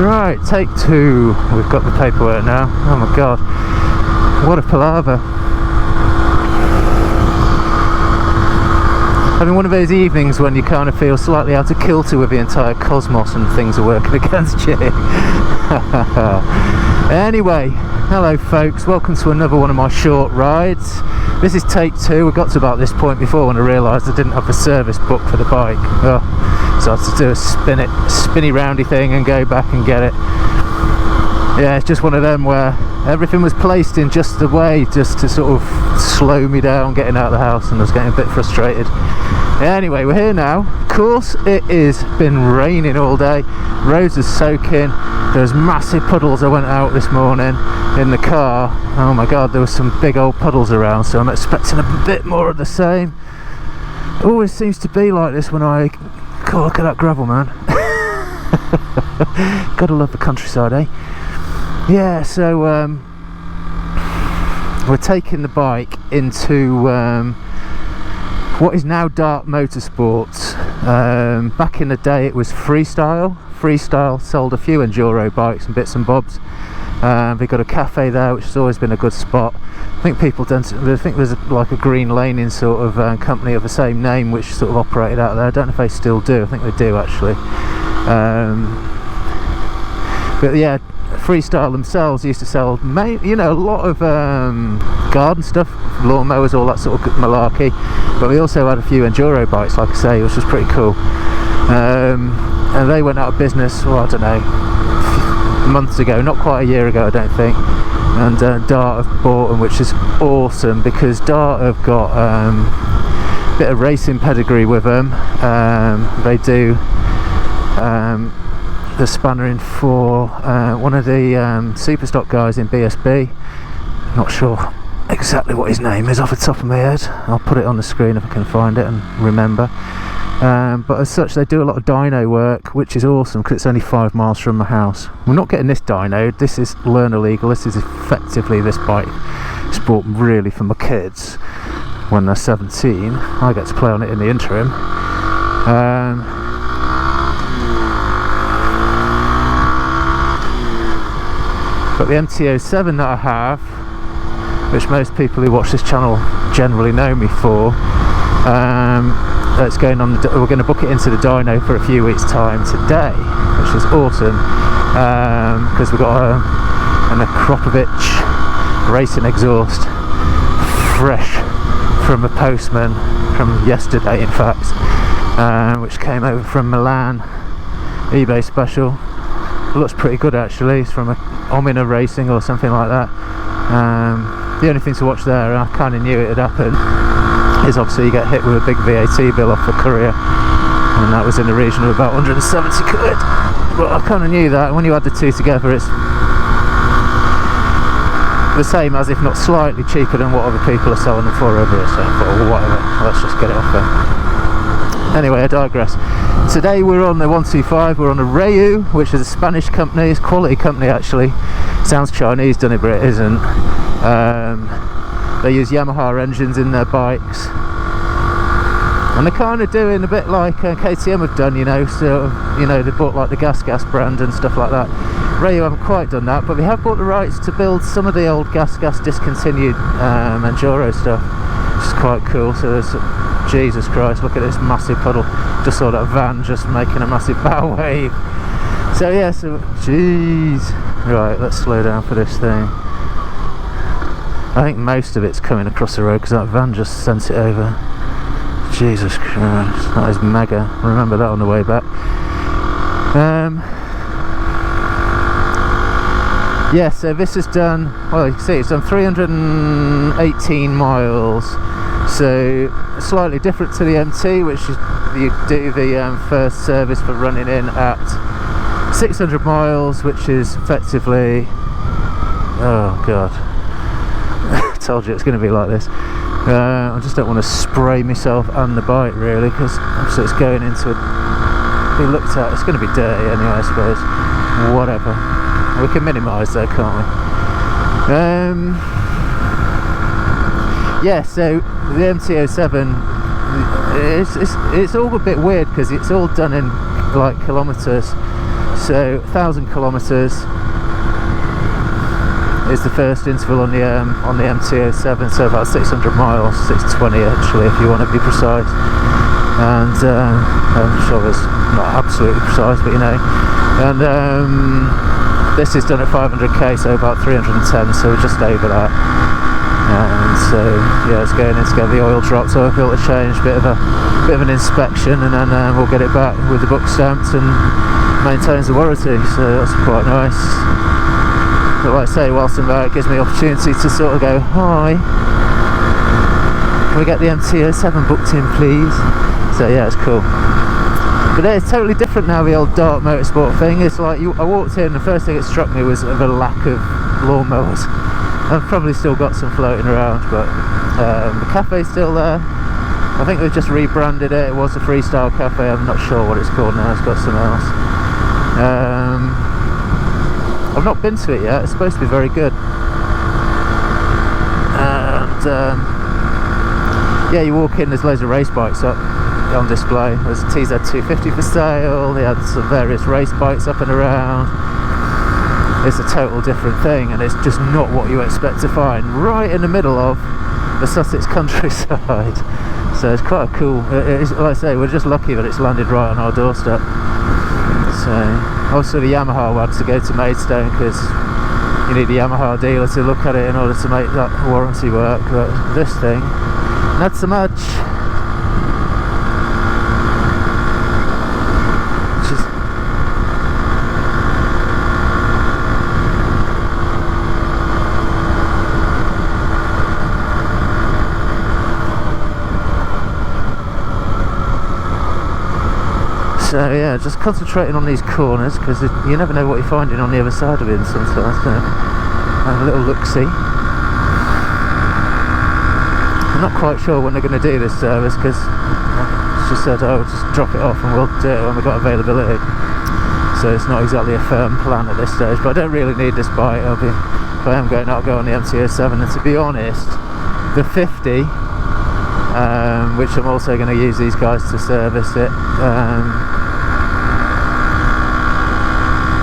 Right, take two. We've got the paperwork now. Oh my god, what a palaver. Having one of those evenings when you kind of feel slightly out of kilter with the entire cosmos and things are working against you. Anyway, hello folks, welcome to another one of my short rides. This is take two. We got to about this point before when I realised I didn't have the service book for the bike. So I had to do a spinny roundy thing and go back and get it. Yeah, it's just one of them where everything was placed in just the way, just to sort of slow me down getting out of the house, and I was getting a bit frustrated. Anyway, we're here now. Of course, it has been raining all day. Roads are soaking. There's massive puddles. I went out this morning in the car. Oh my god, there was some big old puddles around, so I'm expecting a bit more of the same. It always seems to be like this when I... God, look at that gravel, man. Gotta love the countryside, eh? Yeah, so we're taking the bike into what is now Dart Motorsports. Back in the day it was Freestyle. Freestyle sold a few enduro bikes and bits and bobs. They've got a cafe there, which has always been a good spot. I think people don't. I think there's like a Green Laning sort of company of the same name which sort of operated out there. I don't know if they still do. I think they do actually. But yeah, Freestyle themselves used to sell, a lot of garden stuff, lawnmowers, all that sort of malarkey. But we also had a few enduro bikes, like I say, which was pretty cool. And they went out of business, well, I don't know, months ago, not quite a year ago, I don't think. And Dart have bought them, which is awesome because Dart have got a bit of racing pedigree with them. They do the spannering for one of the Super Stock guys in BSB. Not sure exactly what his name is off the top of my head. I'll put it on the screen if I can find it and remember. But as such, they do a lot of dyno work, which is awesome because it's only 5 miles from my house. We're not getting this dyno. This is learner legal. This is effectively this bike. It's bought really for my kids when they're 17. I get to play on it in the interim. But the MT-07 that I have, which most people who watch this channel generally know me for, it's going on. We're going to book it into the dyno for a few weeks' time today, which is awesome because we've got an Akropovich racing exhaust, fresh from a postman from yesterday, in fact, which came over from Milan, eBay special. It looks pretty good actually. It's from a Omina Racing or something like that. The only thing to watch there, and I kind of knew it had happened, is obviously you get hit with a big VAT bill off the courier, and that was in the region of about 170 quid. But I kind of knew that, and when you add the two together, it's the same as, if not slightly cheaper than what other people are selling them for over here. So I thought, well, whatever, let's just get it off there. Anyway, I digress. Today we're on the 125. We're on a Rieju, which is a Spanish company. It's a quality company actually. Sounds Chinese, doesn't it? But it isn't. They use Yamaha engines in their bikes, and they're kind of doing a bit like KTM have done, they bought like the Gas brand and stuff like that. Rieju haven't quite done that, but they have bought the rights to build some of the old Gas discontinued enduro stuff, which is quite cool. So there's, Jesus Christ, look at this massive puddle. Just saw that van just making a massive bow wave. So yeah, jeez. Right, let's slow down for this thing. I think most of it's coming across the road because that van just sent it over. Jesus Christ, that is mega. Remember that on the way back. Yeah, so this has done, well, you can see it's done 318 miles. So slightly different to the MT, which is you do the first service for running in at 600 miles, which is effectively, oh god, I told you it's going to be like this. I just don't want to spray myself and the bike really, because obviously it's going into be looked at, it's going to be dirty anyway, I suppose. Whatever, we can minimise though, can't we? Yeah, so the MT-07, it's all a bit weird because it's all done in like kilometres. So 1,000 kilometres is the first interval on the MT-07, so about 600 miles, 620 actually if you want to be precise. And I'm sure it's not absolutely precise, but you know. And this is done at 500k, so about 310, so we're just over that. And so yeah, it's going in to get the oil drop, so I've built a change, bit of an inspection, and then we'll get it back with the book stamped and maintains the warranty, so that's quite nice. But like I say, whilst I'm there, it gives me opportunity to sort of go, hi, can we get the MT-07 booked in please? So yeah, it's cool. But it's totally different now, the old Dart Motorsport thing. It's like, I walked in, the first thing that struck me was the lack of lawnmowers. I've probably still got some floating around, but the cafe's still there. I think they've just rebranded it. It was a Freestyle Cafe, I'm not sure what it's called now, it's got something else. I've not been to it yet, it's supposed to be very good. And yeah, you walk in, there's loads of race bikes up on display. There's a TZ250 for sale, they had some various race bikes up and around. It's a total different thing, and it's just not what you expect to find right in the middle of the Sussex countryside. So it's quite a cool, like I say, we're just lucky that it's landed right on our doorstep. So also the Yamaha one to go to Maidstone, because you need the Yamaha dealer to look at it in order to make that warranty work, but this thing, not so much. So yeah, just concentrating on these corners, because you never know what you're finding on the other side of it sometimes. So have a little look-see. I'm not quite sure when they're going to do this service, because it's just said, oh, just drop it off and we'll do it when we've got availability. So it's not exactly a firm plan at this stage, but I don't really need this bike. If I am going, I'll go on the MT-07, and to be honest, the 50, which I'm also going to use these guys to service it,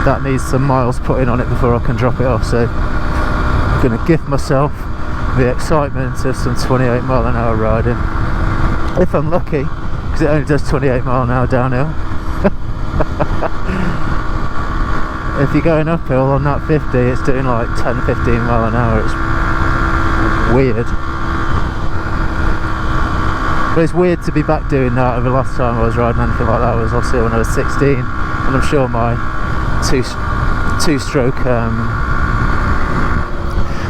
that needs some miles put in on it before I can drop it off, so I'm going to give myself the excitement of some 28 mile an hour riding, if I'm lucky, because it only does 28 mile an hour downhill. If you're going uphill on that 50, it's doing like 10-15 mile an hour. It's weird. But it's weird to be back doing that. The last time I was riding anything like that was obviously when I was 16, and I'm sure my two-stroke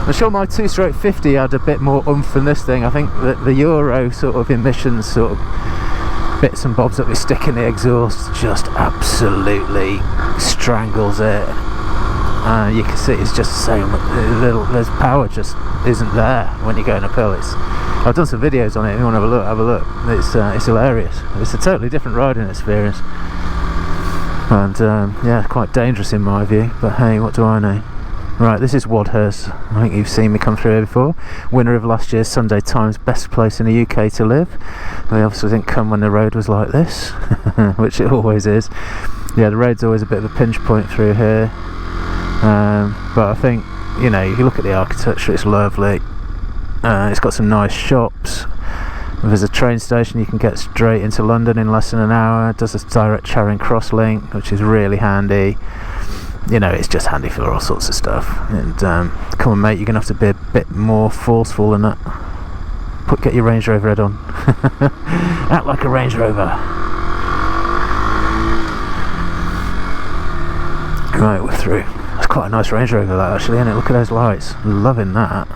I'm sure my two-stroke 50 had a bit more oomph than this thing. I think that the Euro sort of emissions sort of bits and bobs that we stick in the exhaust just absolutely strangles it. You can see it's just so little, there's power just isn't there when you're going uphill. I've done some videos on it, if you want to have a look. It's hilarious. It's a totally different riding experience. And yeah, quite dangerous in my view, but hey, what do I know. Right, this is Wadhurst. I think you've seen me come through here before. Winner of last year's Sunday Times best place in the UK to live. They obviously didn't come when the road was like this, which it always is. Yeah, the road's always a bit of a pinch point through here. But I think, you know, if you look at the architecture, it's lovely. It's got some nice shops. There's a train station, you can get straight into London in less than an hour. It does a direct Charing Cross link, which is really handy. You know, it's just handy for all sorts of stuff. And come on mate, you're going to have to be a bit more forceful than that. Get your Range Rover head on. Act like a Range Rover. Right, we're through. That's quite a nice Range Rover that actually, isn't it? Look at those lights. Loving that.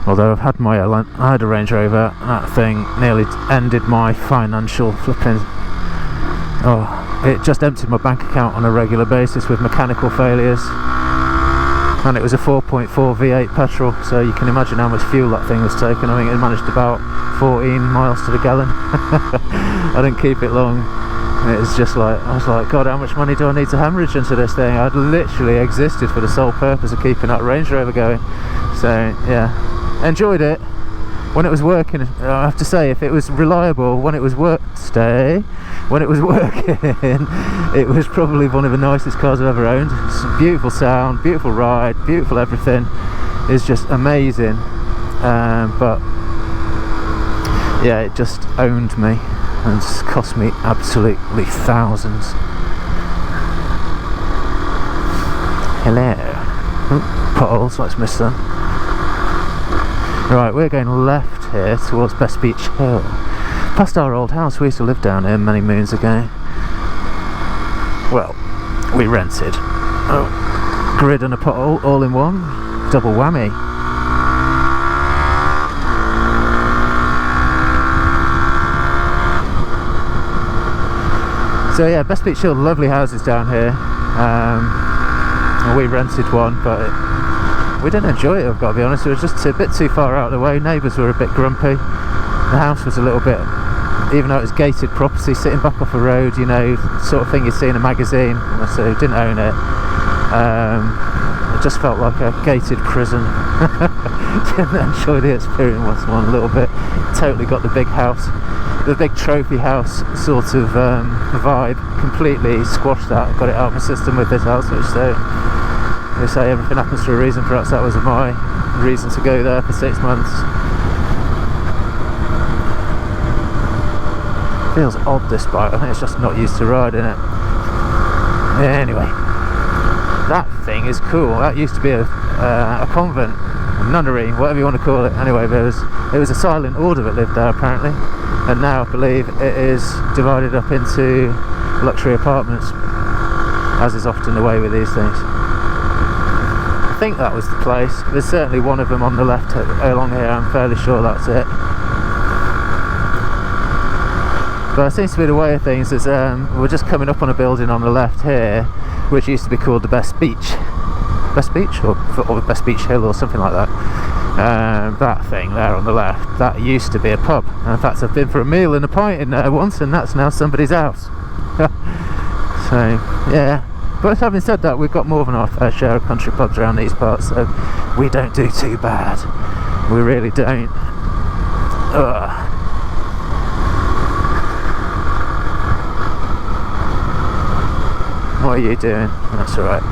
Although I had a Range Rover, that thing nearly ended my financial flipping. Oh, it just emptied my bank account on a regular basis with mechanical failures. And it was a 4.4 V8 petrol, so you can imagine how much fuel that thing was taking. I think it managed about 14 miles to the gallon. I didn't keep it long. It was just like, I was like, God, how much money do I need to hemorrhage into this thing? I'd literally existed for the sole purpose of keeping that Range Rover going. So yeah, enjoyed it, when it was working, I have to say, if it was reliable when it was working, it was probably one of the nicest cars I've ever owned. It's a beautiful sound, beautiful ride, beautiful everything. It's just amazing. But yeah, it just owned me and cost me absolutely thousands. Hello. Potholes, let's miss them. Right, we're going left here towards Best Beach Hill. Past our old house. We used to live down here many moons ago. Well, we rented. Oh, grid and a pothole all in one. Double whammy. So yeah, Best Beach Hill, lovely houses down here. We rented one, but we didn't enjoy it, I've got to be honest. It was just a bit too far out of the way. Neighbours were a bit grumpy. The house was a little bit, even though it was gated property, sitting back off a road, you know, sort of thing you see in a magazine. So didn't own it. It just felt like a gated prison. Didn't enjoy the experience one little bit. Totally got the big house, the big trophy house sort of vibe. Completely squashed that. Got it out of my system with this house, which they say everything happens for a reason. Perhaps that was my reason to go there for 6 months. Feels odd, this bike. I think it's just not used to riding it. Anyway, that thing is cool. That used to be a convent, a nunnery, whatever you want to call it. Anyway, it was a silent order that lived there apparently, and now I believe it is divided up into luxury apartments, as is often the way with these things. I think that was the place. There's certainly one of them on the left along here. I'm fairly sure that's it. But it seems to be the way of things is we're just coming up on a building on the left here, which used to be called the Best Beach or Best Beach Hill or something like that. That thing there on the left, that used to be a pub. And in fact, I've been for a meal and a pint in there once, and that's now somebody's house. So yeah, but having said that, we've got more than our fair share of country pubs around these parts, so we don't do too bad. We really don't. Ugh. What are you doing? That's alright.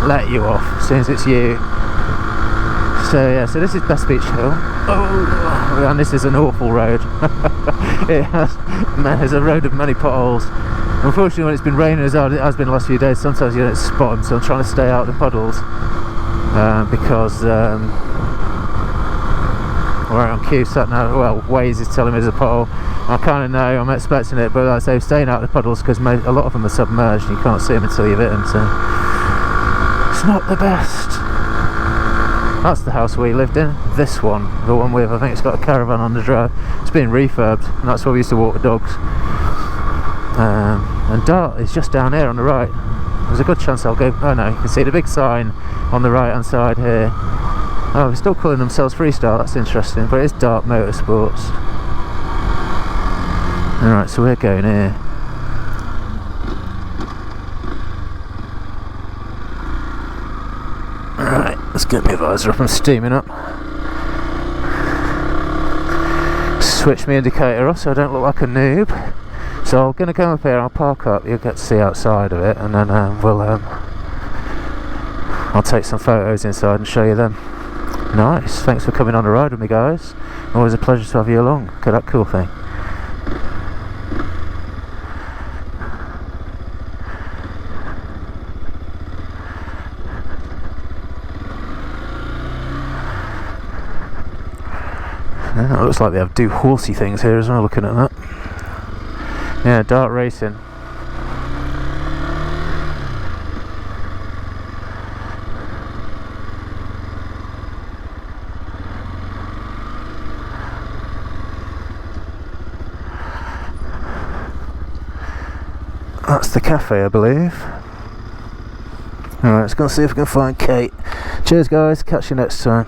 Let you off as soon as it's you. So yeah, so this is Best Beach Hill. Oh, and this is an awful road. There's a road of many potholes. Unfortunately, when it's been raining as hard as it has been the last few days, sometimes you don't spot them, so I'm trying to stay out of the puddles because we're on QSat now. Well, Waze is telling me there's a pothole. I kind of know, I'm expecting it, but like I say, staying out of the puddles because a lot of them are submerged and you can't see them until you've hit them, so it's not the best. That's the house we lived in. This one, the one with, I think it's got a caravan on the drive. It's been refurbed, and that's where we used to walk the dogs. And Dart is just down here on the right. There's a good chance I'll go. Oh no, you can see the big sign on the right hand side here. Oh, they're still calling themselves Freestyle. That's interesting, but it's Dart Motorsports. Alright, so we're going here. Alright, let's get my visor up and steaming up. Switch my indicator off so I don't look like a noob. So I'm going to come up here, I'll park up, you'll get to see outside of it, and then I'll take some photos inside and show you them. Nice, thanks for coming on a ride with me, guys. Always a pleasure to have you along. Look at that cool thing. It looks like they do horsey things here as well, looking at that. Yeah, Dart Racing. That's the cafe, I believe. Alright, let's go and see if we can find Kate. Cheers guys, catch you next time.